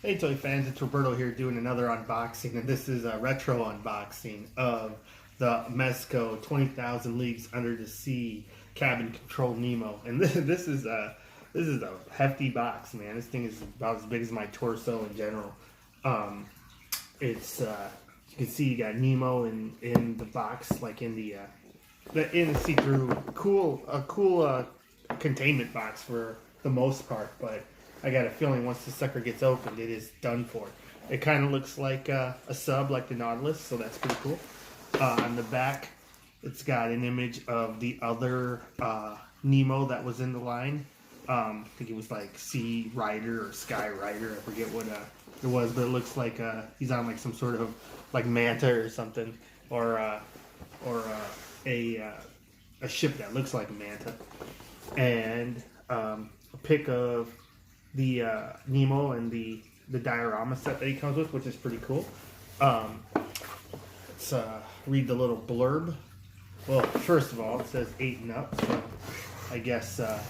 Hey toy fans, it's Roberto here doing another unboxing, and this is a retro unboxing of the Mezco 20,000 Leagues Under the Sea cabin Control Nemo. And this is a hefty box, man. This thing is about as big as my torso in general. It's you can see you got Nemo in the box, like in the see-through cool containment box for the most part, but I got a feeling once the sucker gets opened, it is done for. It kind of looks like a sub, like the Nautilus, so that's pretty cool. On the back, it's got an image of the other Nemo that was in the line. I think it was like Sea Rider or Sky Rider. I forget what it was, but it looks like he's on like some sort of like manta or something, or a ship that looks like a manta, and a pic of the Nemo and the Diorama set that he comes with, which is pretty cool. Let's read the little blurb. Well, first of all, it says 8 and up, so I guess I'm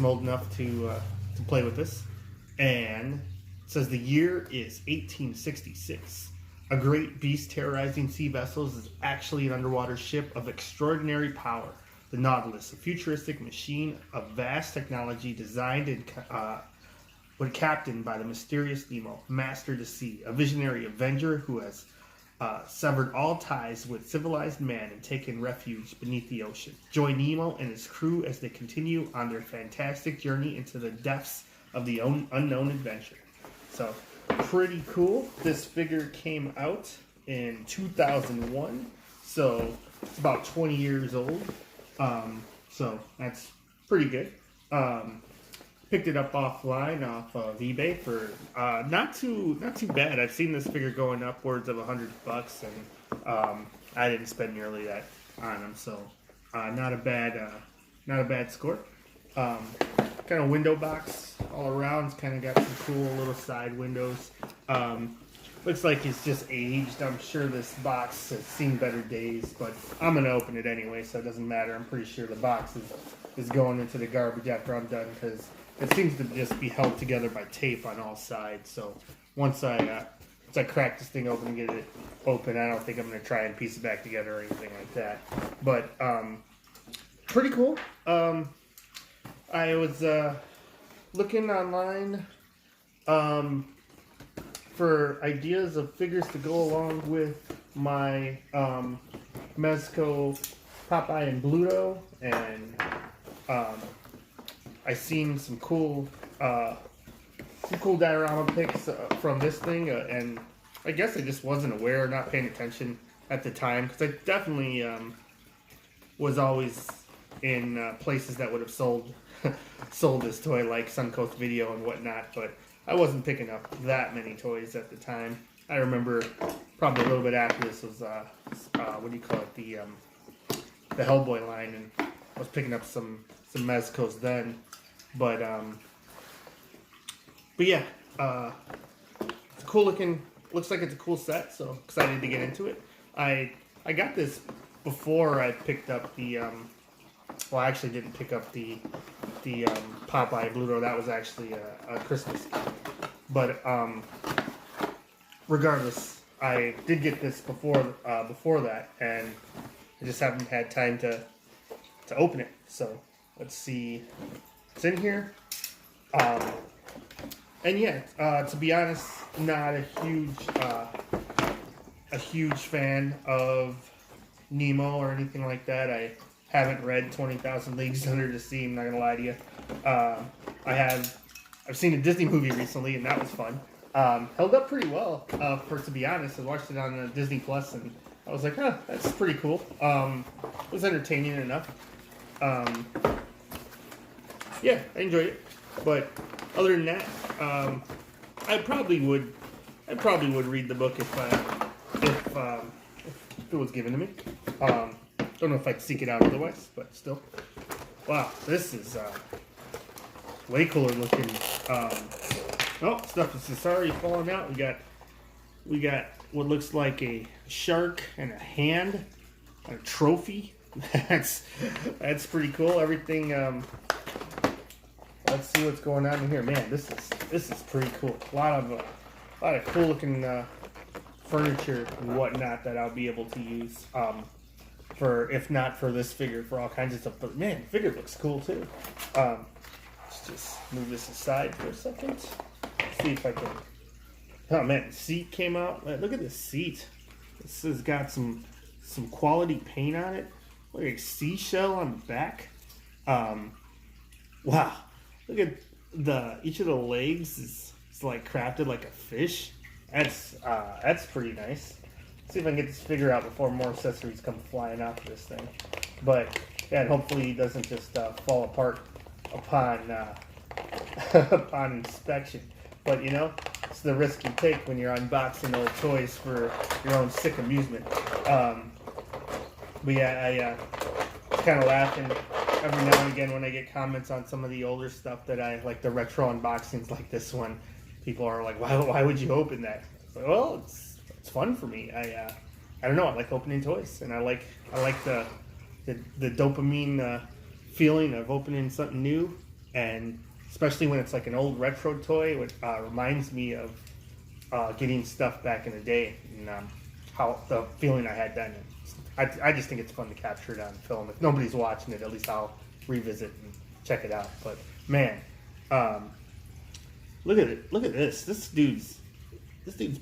old enough to play with this. And it says the year is 1866. A great beast terrorizing sea vessels is actually an underwater ship of extraordinary power. The Nautilus, a futuristic machine of vast technology designed and when captained by the mysterious Nemo, master to sea, a visionary avenger who has severed all ties with civilized man and taken refuge beneath the ocean. Join Nemo and his crew as they continue on their fantastic journey into the depths of the unknown adventure. So, pretty cool. This figure came out in 2001, so it's about 20 years old. So that's pretty good. Picked it up offline off of eBay for not too bad. I've seen this figure going upwards of $100, and I didn't spend nearly that on him, so not a bad score. Kind of window box all around. It's kind of got some cool little side windows. Looks like it's just aged. I'm sure this box has seen better days, but I'm gonna open it anyway, so it doesn't matter. I'm pretty sure the box is going into the garbage after I'm done, because it seems to just be held together by tape on all sides. So once I crack this thing open and get it open, I don't think I'm going to try and piece it back together or anything like that. But pretty cool. I was looking online for ideas of figures to go along with my Mezco Popeye and Bluto, and I seen some cool diorama pics from this thing, and I guess I just wasn't aware, not paying attention at the time, because I definitely was always in places that would have sold this toy, like Suncoast Video and whatnot, but I wasn't picking up that many toys at the time. I remember probably a little bit after this was what do you call it, the Hellboy line, and I was picking up some Mezcos then. But yeah, it's cool looking. Looks like it's a cool set, so excited to get into it. I got this before I picked up the well, I actually didn't pick up the Popeye Bluto. That was actually a Christmas gift. But regardless, I did get this before that, and I just haven't had time to open it. So let's see what's in here. And yeah, to be honest, not a huge fan of Nemo or anything like that. I haven't read 20,000 Leagues Under the Sea, I'm not gonna lie to you. I've seen a Disney movie recently, and that was fun. Held up pretty well, to be honest. I watched it on Disney Plus, and I was like, huh, that's pretty cool. It was entertaining enough. Yeah, I enjoyed it. But other than that, I probably would read the book if it was given to me. Don't know if I'd seek it out otherwise, but still. Wow, this is way cooler looking. Oh, stuff is already falling out. We got what looks like a shark and a hand, and a trophy. That's pretty cool. Everything let's see what's going on in here. Man, this is pretty cool. A lot of cool looking furniture and whatnot that I'll be able to use for, if not for this figure, for all kinds of stuff. But man, the figure looks cool too. Let's just move this aside for a second. See if I can. Oh man, the seat came out. Look at this seat. This has got some quality paint on it. Look at a seashell on the back. Wow. Look at each of the legs is like crafted like a fish. That's pretty nice. Let's see if I can get this figure out before more accessories come flying off this thing. But yeah, and hopefully it doesn't just fall apart upon upon inspection. But you know, it's the risk you take when you're unboxing old toys for your own sick amusement. But yeah, I kind of laughing every now and again when I get comments on some of the older stuff that I like, the retro unboxings like this one. People are like, why would you open that? It's like, well, it's fun for me. I don't know. I like opening toys, and I like the dopamine feeling of opening something new, and especially when it's like an old retro toy, which reminds me of getting stuff back in the day, and how the feeling I had then. I just think it's fun to capture it on film. If nobody's watching it, at least I'll revisit and check it out. But man, look at it. Look at this. This dude's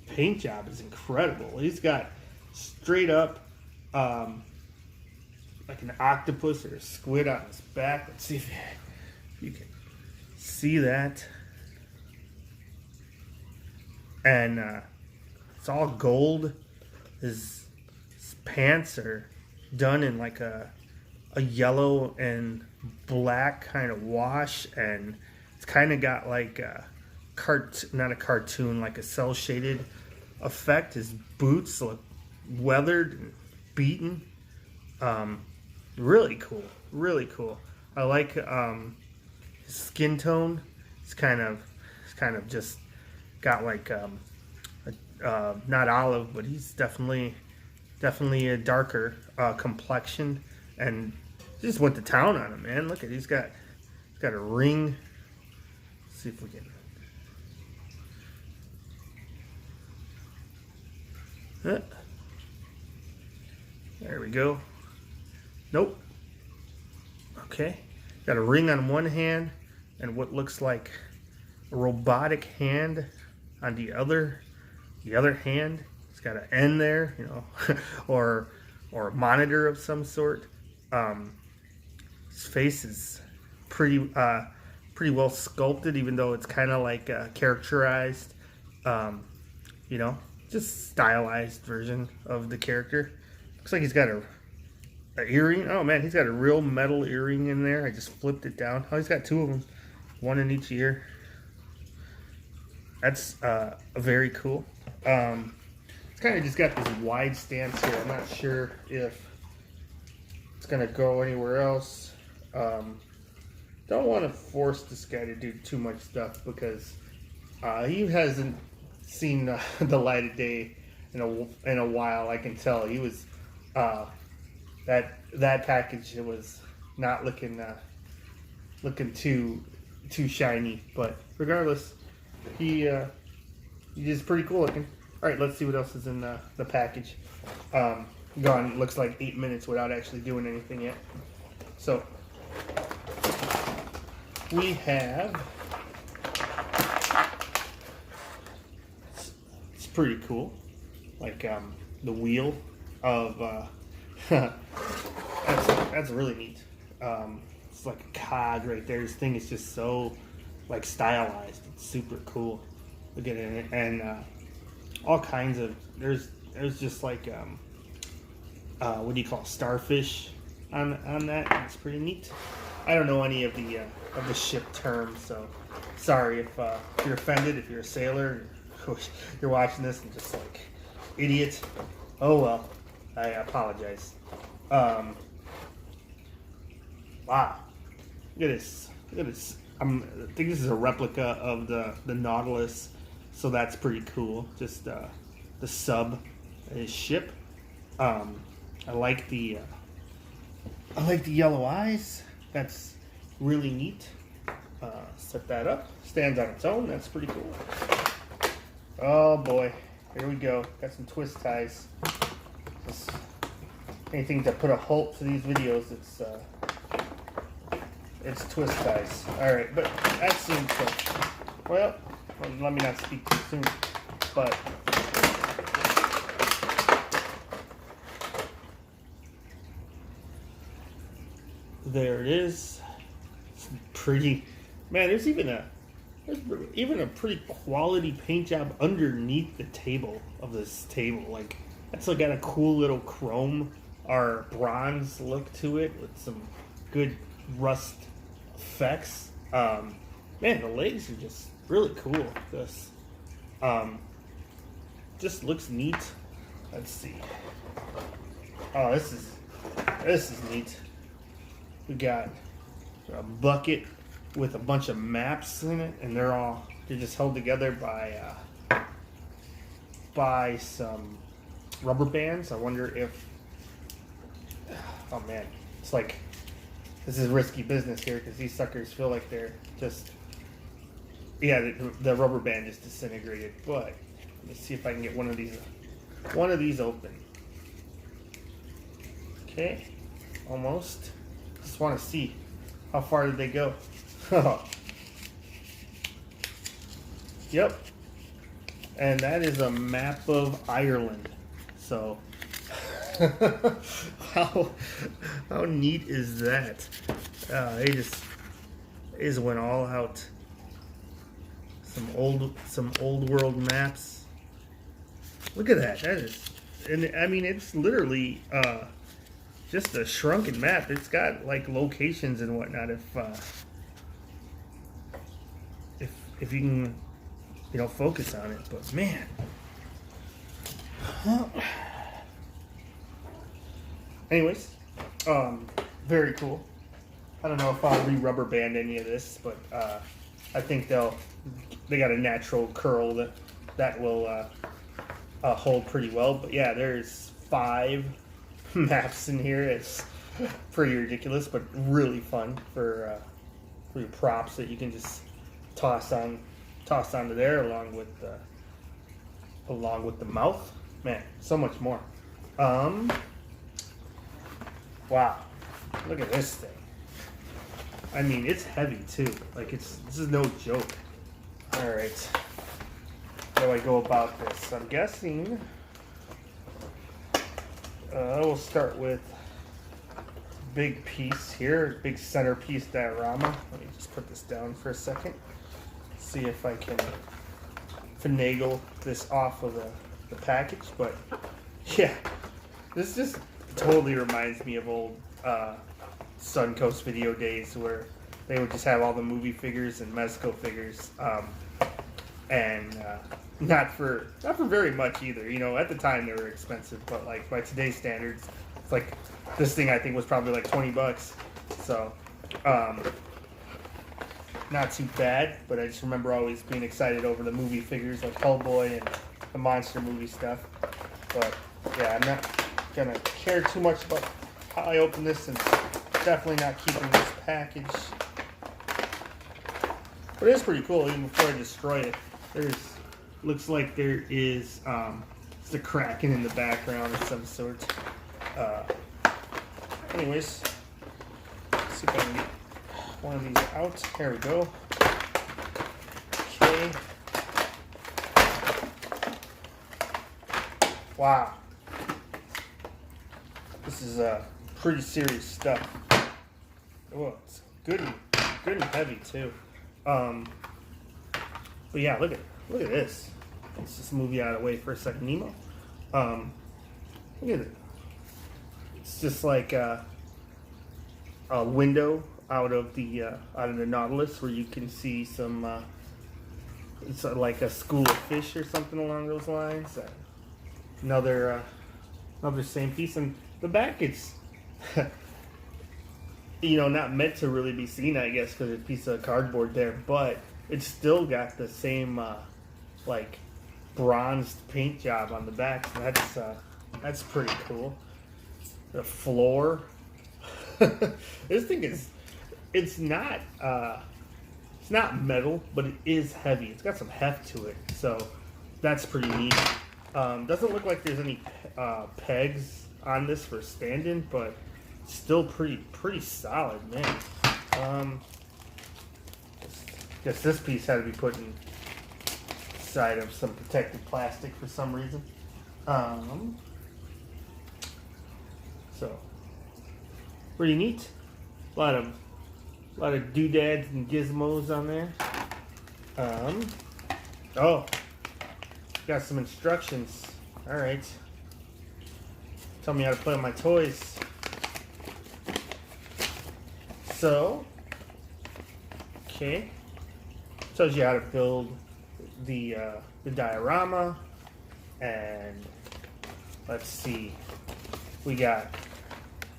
paint job is incredible. He's got straight up like an octopus or a squid on his back. Let's see if you can see that. And it's all gold. His pants are done in like a yellow and black kind of wash, and it's kind of got like a not a cartoon, like a cell shaded effect. His boots look weathered and beaten. Really cool, really cool. I like his skin tone. It's kind of just got like not olive, but he's definitely a darker complexion, and just went to town on him, man. Look at, he's got a ring. Let's see if we can. There we go. Nope. Okay. Got a ring on one hand and what looks like a robotic hand on the other hand. It's got an N there, you know, or a monitor of some sort. His face is pretty well sculpted, even though it's kind of like characterized, you know, just stylized version of the character. Looks like he's got a earring. Oh man, he's got a real metal earring in there. I just flipped it down. Oh, he's got two of them, one in each ear. That's very cool. It's kind of just got this wide stance here. I'm not sure if it's gonna go anywhere else. Don't want to force this guy to do too much stuff because he hasn't seen the light of day in a while. I can tell he was that package. It was not looking too shiny, but regardless, he is pretty cool looking. All right, let's see what else is in the package. Gone looks like 8 minutes without actually doing anything yet. So we have, it's pretty cool, like the wheel of that's really neat. It's like a cog right there. This thing is just so like stylized. It's super cool. Look at it, and all kinds of, there's just like what do you call it, starfish on that. It's pretty neat. I don't know any of the ship terms, so sorry if you're offended, if you're a sailor and you're watching this and just like, idiot. Oh well, I apologize. Wow, look at this. Look at this. I think this is a replica of the Nautilus, so that's pretty cool. Just the sub, his ship. I like the yellow eyes. That's really neat. Set that up. Stands on its own. That's pretty cool. Oh boy, here we go. Got some twist ties. Just anything to put a halt to these videos, it's twist ties. All right, but that seems like, well, let me not speak too soon, but there it is. It's pretty, man. There's even a pretty quality paint job underneath the table of this table. Like, that's got a cool little chrome or bronze look to it with some good rust effects. Man, the legs are just really cool. This just looks neat. Let's see. Oh, this is neat. We got a bucket with a bunch of maps in it, and they're just held together by some rubber bands. I wonder if, oh man, it's like, this is risky business here because these suckers feel like they're just, yeah, the rubber band just disintegrated. But let's see if I can get one of these open. Okay, almost. Just want to see how far did they go. Yep, and that is a map of Ireland. So how neat is that? They just went all out. Some old world maps. Look at that. That is, and I mean, it's literally just a shrunken map. It's got like locations and whatnot. If you can, focus on it. But man, anyways, very cool. I don't know if I'll re-rubber band any of this, but I think they got a natural curl that will hold pretty well. But yeah, there's 5 maps in here. It's pretty ridiculous, but really fun for your props that you can just toss onto there along with the mouth. Man, so much more. Wow, look at this thing. I mean, it's heavy too. Like, this is no joke. All right, how do I go about this? I'm guessing we'll start with big piece here, big centerpiece diorama. Let me just put this down for a second. See if I can finagle this off of the package. But yeah, this just totally reminds me of old Suncoast video days where they would just have all the movie figures and Mezco figures, and not for very much either. At the time they were expensive, but like by today's standards, it's like this thing I think was probably like $20. So not too bad. But I just remember always being excited over the movie figures like Hellboy and the monster movie stuff. But yeah, I'm not gonna care too much about how I open this, and definitely not keeping this package. But it is pretty cool. Even before I destroy it, looks like there is just a cracking in the background of some sort. Anyways, let's see if I can get one of these out. There we go. Okay. Wow. This is pretty serious stuff. Oh, it's good and heavy too. But yeah, look at this. Let's just move you out of the way for a second, Nemo. Look at it. It's just like a window out of the Nautilus where you can see some. It's like a school of fish or something along those lines. Another same piece, and the back it's not meant to really be seen, I guess, because it's a piece of cardboard there, but it's still got the same like bronzed paint job on the back. So that's pretty cool. The floor. This thing it's not It's not metal, but it is heavy. It's got some heft to it, so that's pretty neat. Doesn't look like there's any pegs on this for stand-in, but still pretty solid, man. Guess this piece had to be put inside of some protective plastic for some reason. So pretty neat. A lot of doodads and gizmos on there. Oh, got some instructions. All right. Tell me how to play with my toys. So, okay. Tells you how to build the diorama, and let's see. We got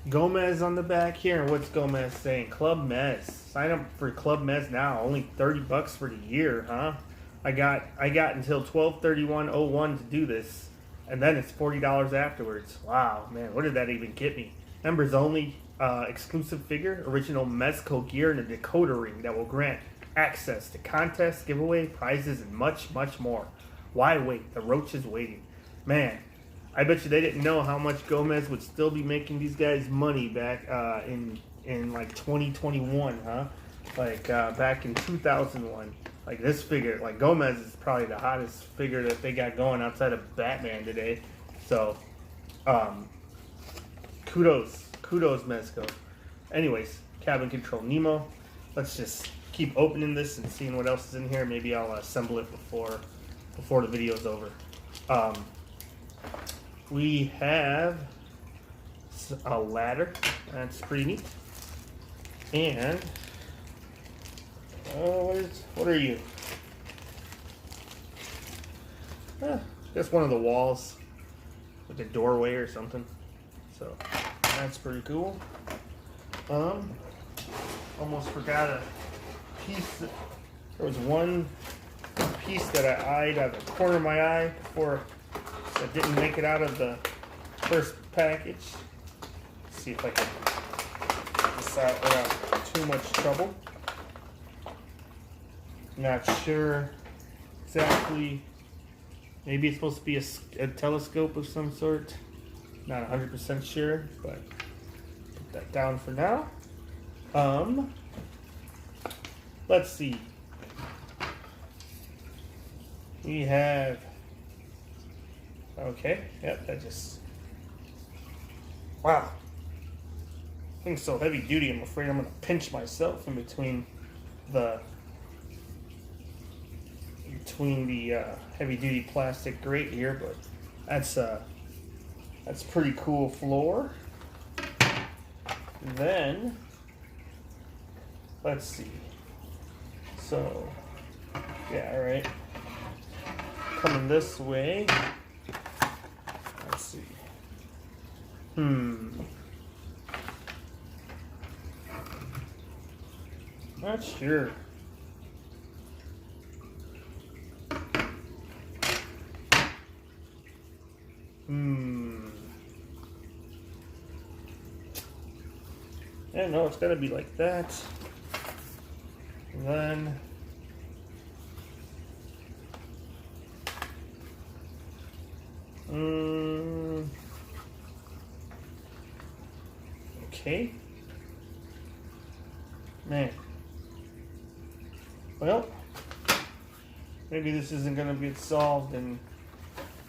Gomez on the back here, and what's Gomez saying? Club Mez. Sign up for Club Mez now. Only $30 for the year, huh? I got until 12/31/01 to do this, and then it's $40 afterwards. Wow, man, what did that even get me? Members only, exclusive figure, original Mezco gear, and a decoder ring that will grant access to contests, giveaway, prizes, and much, much more. Why wait? The roach is waiting. Man, I bet you they didn't know how much Gomez would still be making these guys money back in like 2021, huh? Like back in 2001. Like this figure, like Gomez is probably the hottest figure that they got going outside of Batman today. So, kudos Mezco. Anyways, cabin Control Nemo. Let's just keep opening this and seeing what else is in here. Maybe I'll assemble it before the video's over. We have a ladder. That's pretty neat. And what are you? I guess one of the walls, like a doorway or something. So that's pretty cool. Almost forgot a piece. There was one piece that I eyed out of the corner of my eye before that didn't make it out of the first package. Let's see if I can get this out without too much trouble. Not sure exactly. Maybe it's supposed to be a telescope of some sort. Not 100% sure, but put that down for now. Let's see. We have. Okay, yep, that just. Wow. Thing's so heavy duty, I'm afraid I'm going to pinch myself in between the heavy duty plastic grate here, but that's pretty cool floor. Then let's see. So yeah, all right. Coming this way. Let's see. Not sure. Yeah, no, it's gotta be like that. And then okay. Man. Well, maybe this isn't gonna get solved in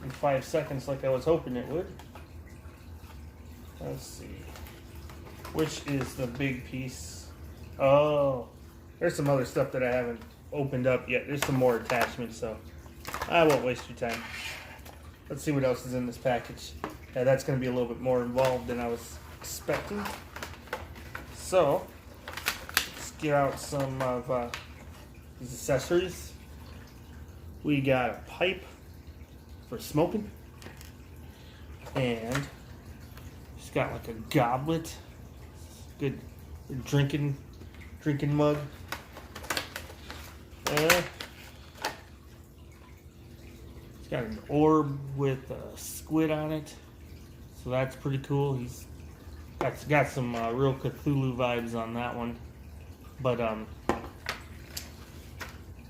5 seconds like I was hoping it would. Let's see. Which is the big piece? Oh, there's some other stuff that I haven't opened up yet. There's some more attachments, so I won't waste your time. Let's see what else is in this package. Yeah, that's going to be a little bit more involved than I was expecting. So, let's get out some of these accessories. We got a pipe for smoking, and it's got like a goblet, good drinking mug. It's got an orb with a squid on it, so that's pretty cool. That's got some real Cthulhu vibes on that one. But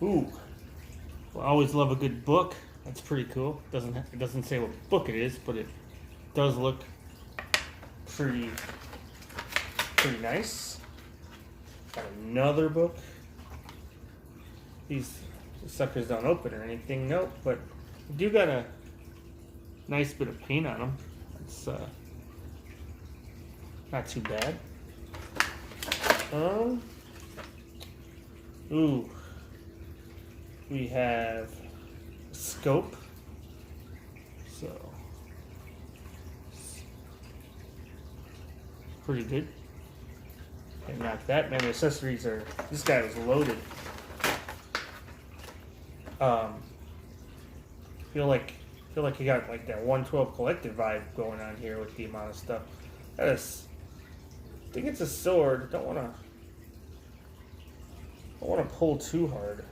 Ooh, well, I always love a good book. That's pretty cool. It doesn't say what book it is, but it does look pretty nice. Got another book. These suckers don't open or anything, nope, but I do got a nice bit of paint on them. It's not too bad. Ooh, we have a scope. So pretty good. And not that, man. The accessories are. This guy was loaded. Feel like you got like that 112 collective vibe going on here with the amount of stuff. That is. I think it's a sword. Don't wanna pull too hard.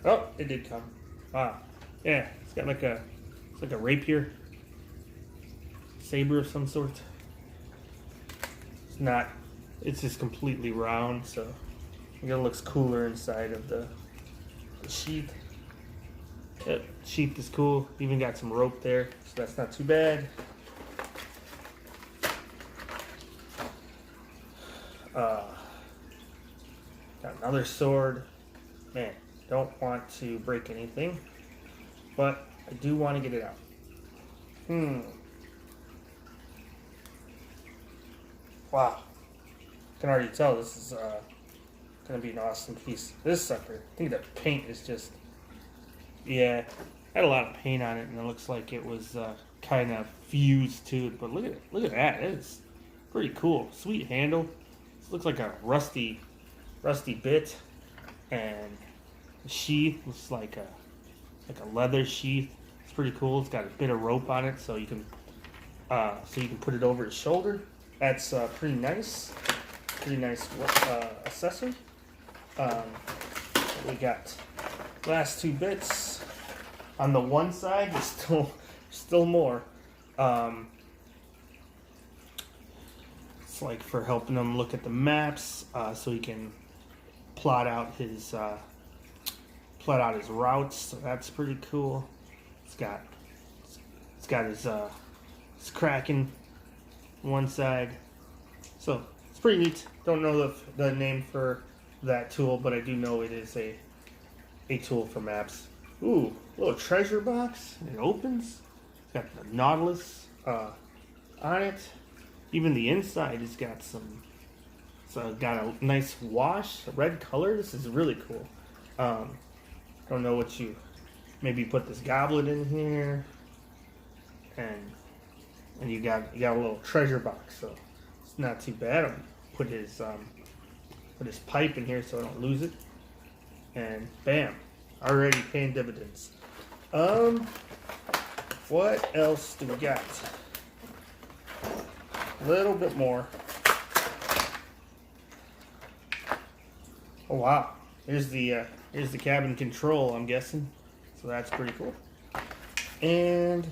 Oh, it did come. Ah, yeah. It's got like a rapier, saber of some sort. It's not. It's just completely round, so I think it looks cooler inside of the sheath. Yep, sheath is cool. Even got some rope there, so that's not too bad. Got another sword. Man, don't want to break anything, but I do want to get it out. Wow. I can already tell this is going to be an awesome piece. This sucker, I think the paint is just, yeah, had a lot of paint on it, and it looks like it was kind of fused to it, but look at that. It is pretty cool. Sweet handle. This looks like a rusty bit, and the sheath looks like a leather sheath. It's pretty cool. It's got a bit of rope on it, so you can put it over his shoulder. That's pretty nice. Pretty nice accessory. We got last two bits on the one side. There's still more. It's like for helping him look at the maps, so he can plot out his routes. So that's pretty cool. It's got his Kraken one side. So it's pretty neat. Don't know the name for that tool, but I do know it is a tool for maps. Ooh, little treasure box. It opens. It's got the Nautilus on it. Even the inside has got some. So got a nice wash, a red color. This is really cool. Don't know what you. Maybe put this goblet in here, and you got a little treasure box. So it's not too bad. I'll put his pipe in here so I don't lose it. And bam, already paying dividends. What else do we got? A little bit more. Oh wow, here's the cabin control, I'm guessing. So that's pretty cool. And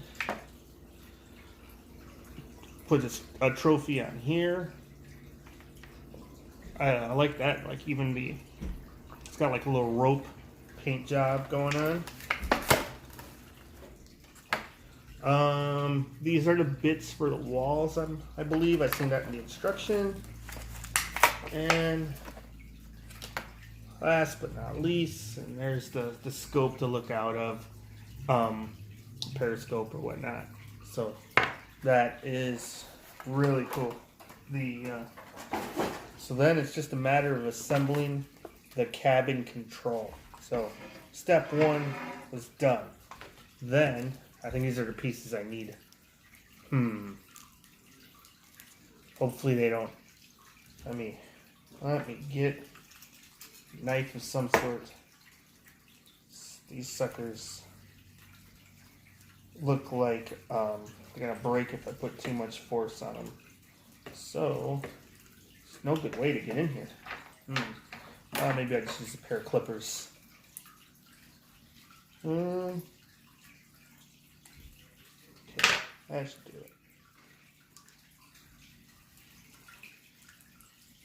put a trophy on here. I like that. Like even it's got like a little rope paint job going on. These are the bits for the walls. I believe I've seen that in the instruction. And last but not least, and there's the scope to look out of, periscope or whatnot. So that is really cool. So then it's just a matter of assembling the cabin control. So step one was done. Then I think these are the pieces I need. Hopefully they don't. Let me get a knife of some sort. These suckers look like they're gonna break if I put too much force on them. So there's no good way to get in here. Maybe I just use a pair of clippers. Okay, that should do it.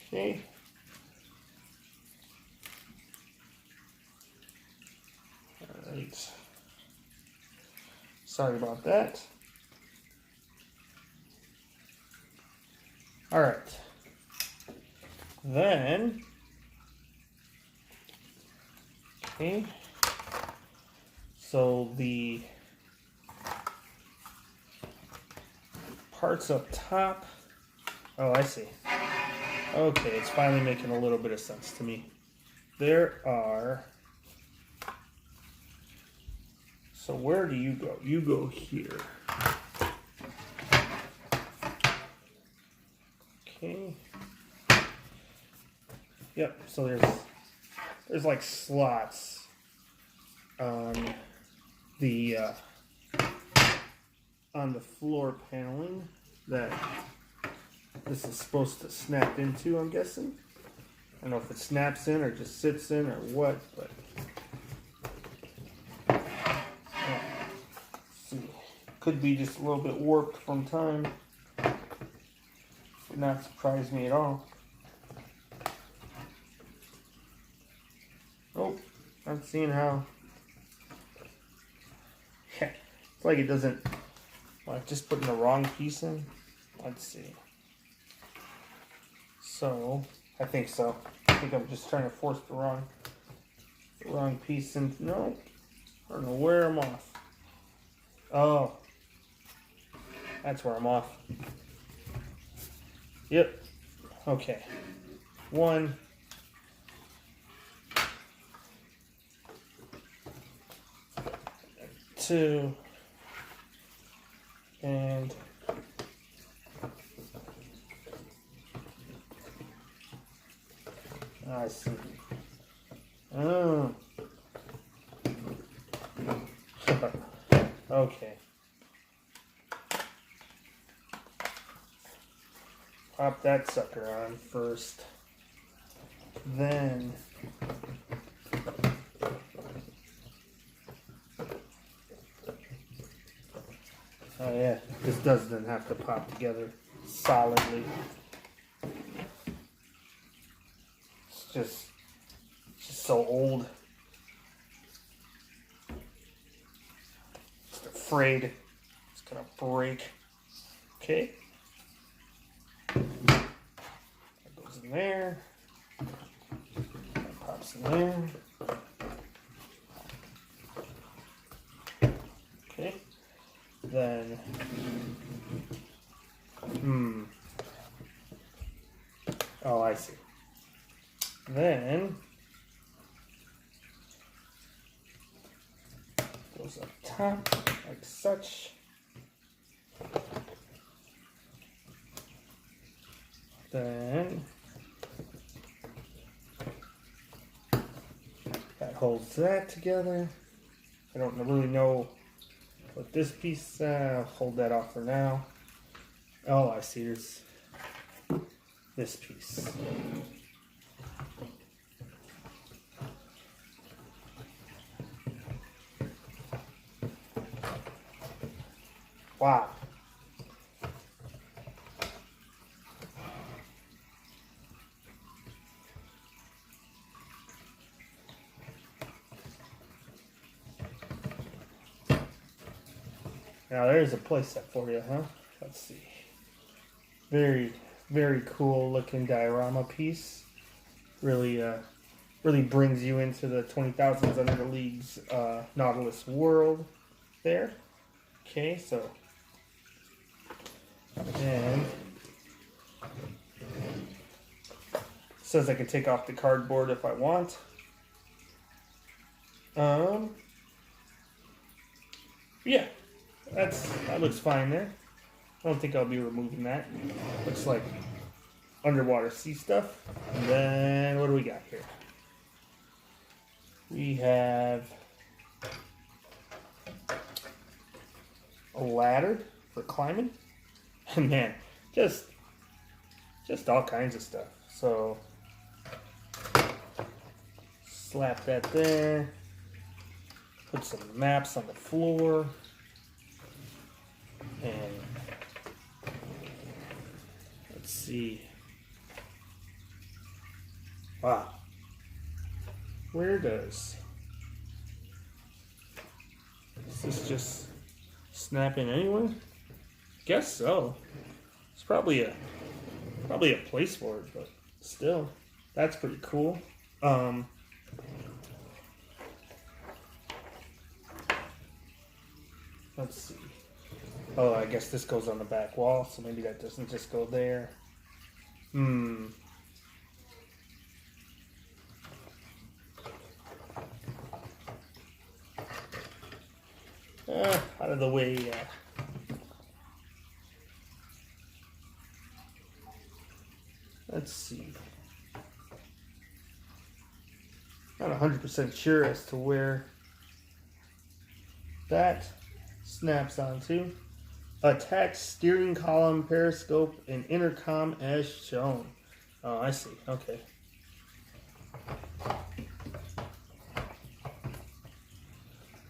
Okay. Sweet. Sorry about that. All right. Then, okay. So the parts up top. Oh, I see. Okay, it's finally making a little bit of sense to me. There are. So where do you go? You go here. Okay. Yep. So there's like slots on the floor paneling that this is supposed to snap into, I'm guessing. I don't know if it snaps in or just sits in or what, but see. Could be just a little bit warped from time. Would not surprise me at all. Oh, I'm seeing how. Yeah, it's like it doesn't. Like just putting the wrong piece in. Let's see. So I think so. I think I'm just trying to force the wrong piece in. No, I don't know where I'm off. Oh, that's where I'm off. Yep. Okay. 1. 2. And I see. Oh. Okay. Pop that sucker on first. Then oh yeah, this doesn't have to pop together solidly. It's just so old. Just afraid it's gonna break. Okay. That goes in there. That pops in there. Okay. Then, oh, I see. Then, goes up top, like such. Then, that holds that together. I don't really know what this piece, I'll hold that off for now. Oh, I see, there's this piece. Wow. Now there's a playset for you, huh? Let's see. Very, very cool looking diorama piece. Really, really brings you into the 20,000s Under the League's Nautilus world there. Okay, so and it says I can take off the cardboard if I want. Yeah, that looks fine there. I don't think I'll be removing that. Looks like underwater sea stuff. And then what do we got here? We have a ladder for climbing. And man, just all kinds of stuff. So slap that there. Put some maps on the floor. And let's see. Wow. Where does this just snapping anywhere? Guess so. It's probably a place for it, but still, that's pretty cool. Let's see. Oh, I guess this goes on the back wall, so maybe that doesn't just go there. Out of the way. Let's see. Not 100% sure as to where that snaps onto. Attach steering column, periscope, and intercom as shown. Oh, I see. Okay.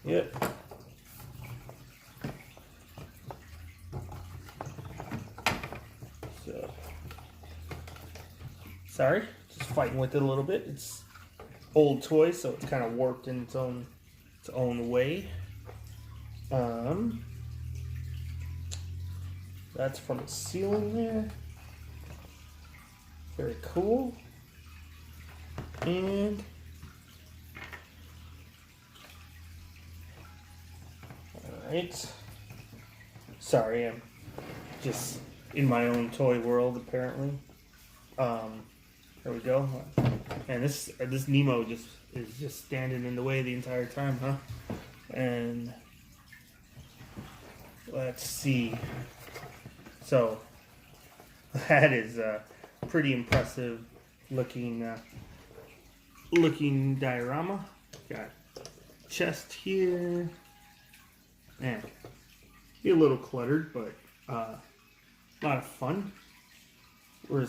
Yep. So, sorry, just fighting with it a little bit. It's old toy, so it's kind of warped in its own way. That's from the ceiling there. Very cool. And alright. Sorry, I'm just in my own toy world apparently. There we go. And this Nemo is just standing in the way the entire time, huh? And let's see. So that is a pretty impressive looking diorama. Got chest here. Man, be a little cluttered, but a lot of fun. I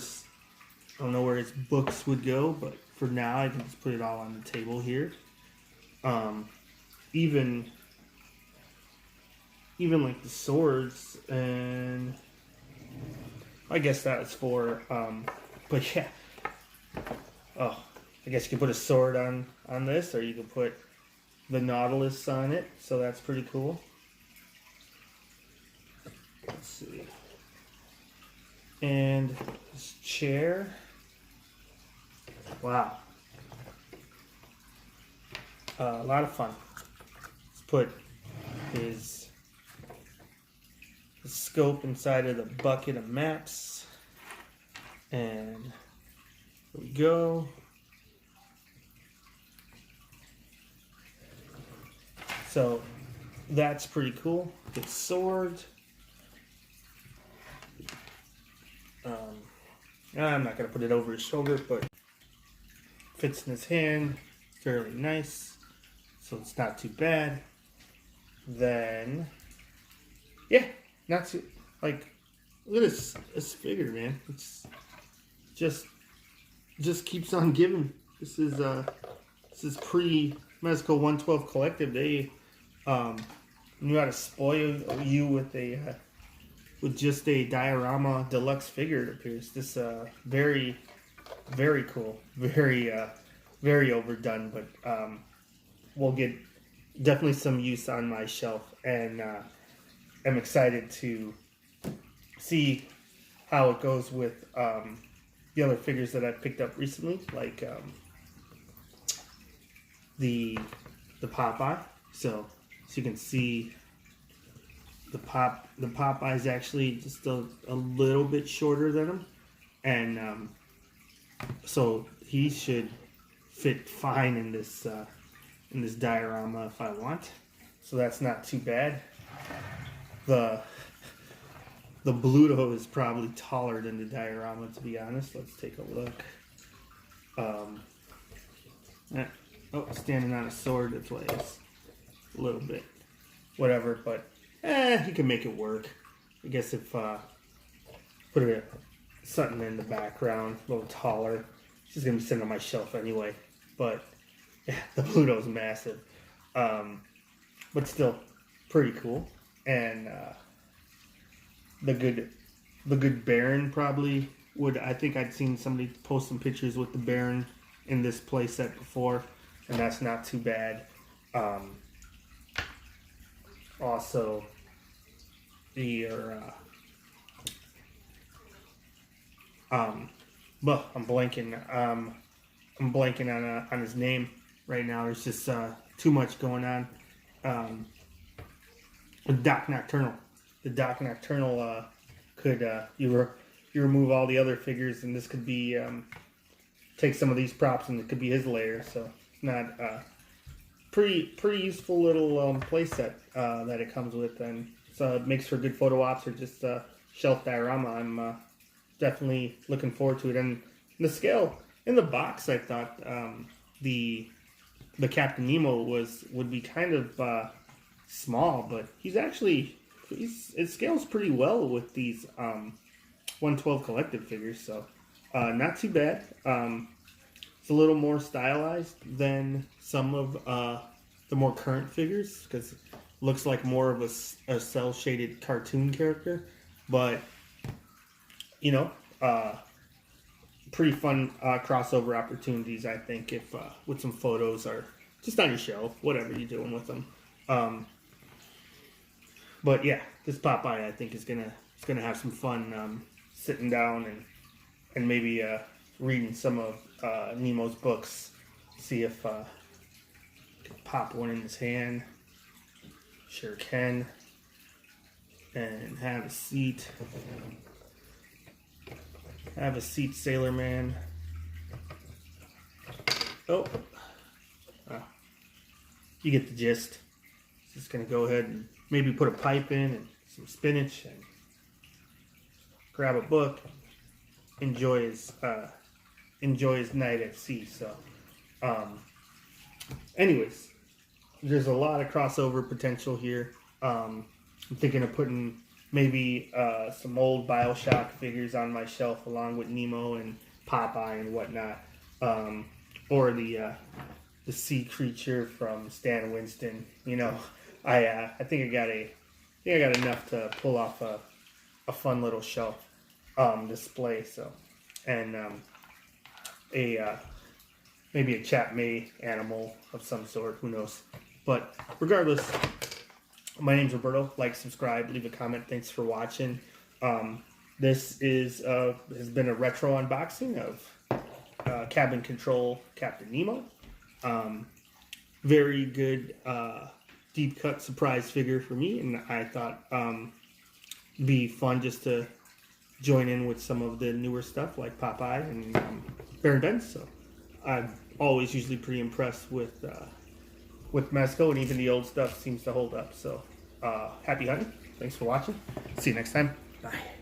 don't know where his books would go, but for now I can just put it all on the table here. Even like the swords, and I guess that's for but yeah. Oh, I guess you can put a sword on this, or you can put the Nautilus on it, so that's pretty cool. Let's see. And this chair. Wow. A lot of fun. Let's put his scope inside of the bucket of maps. And there we go. So that's pretty cool. Good sword. I'm not going to put it over his shoulder, but fits in his hand fairly nice, so it's not too bad. Then, yeah, not too, like, look at this figure, man. It's just keeps on giving. This is pre-Mezco 112 Collective. They knew how to spoil you with just a Diorama deluxe figure, it appears. This very, very cool, very overdone, but will get definitely some use on my shelf, and I'm excited to see how it goes with the other figures that I've picked up recently, like the Popeye. So you can see the Popeye is actually just a little bit shorter than him, and so he should fit fine in this diorama if I want. So that's not too bad. The Bluto is probably taller than the diorama, to be honest. Let's take a look. Standing on a sword, that's why it's a little bit whatever, but you can make it work. I guess if put something in the background, a little taller. She's gonna be sitting on my shelf anyway. But yeah, the Bluto's massive, but still pretty cool. And the good Baron probably would. I think I'd seen somebody post some pictures with the Baron in this playset before, and that's not too bad. also well, I'm blanking on his name right now. There's just too much going on. Doc Nocturnal. The Doc Nocturnal could you remove all the other figures, and this could be take some of these props, and it could be his layer. So not pretty useful little play set that it comes with, and so it makes for good photo ops or just shelf diorama. I'm definitely looking forward to it, and the scale in the box, I thought the Captain Nemo would be kind of small, but it scales pretty well with these 112 collective figures, so not too bad. It's a little more stylized than some of the more current figures, because it looks like more of a cell shaded cartoon character, but you know, pretty fun crossover opportunities, I think, if with some photos or just on your shelf, whatever you're doing with them. But yeah, this Popeye, I think, is gonna have some fun sitting down and maybe reading some of Nemo's books. See if I can pop one in his hand. Sure can. And have a seat. Have a seat, Sailor Man. Oh, you get the gist. Just gonna go ahead and maybe put a pipe in and some spinach and grab a book. Enjoy his night at sea. So, anyways, there's a lot of crossover potential here. I'm thinking of putting maybe some old BioShock figures on my shelf along with Nemo and Popeye and whatnot, or the sea creature from Stan Winston. You know, I think I got enough to pull off a fun little shelf display. So, and maybe a Chap-May animal of some sort. Who knows? But regardless, my name's Roberto. Like, subscribe, leave a comment. Thanks for watching. This has been a retro unboxing of Cabin Control Captain Nemo. Very good deep cut surprise figure for me, and I thought it'd be fun just to join in with some of the newer stuff like Popeye and Baron Benz. So I'm always usually pretty impressed with Mezco, and even the old stuff seems to hold up. So happy hunting. Thanks for watching. See you next time. Bye.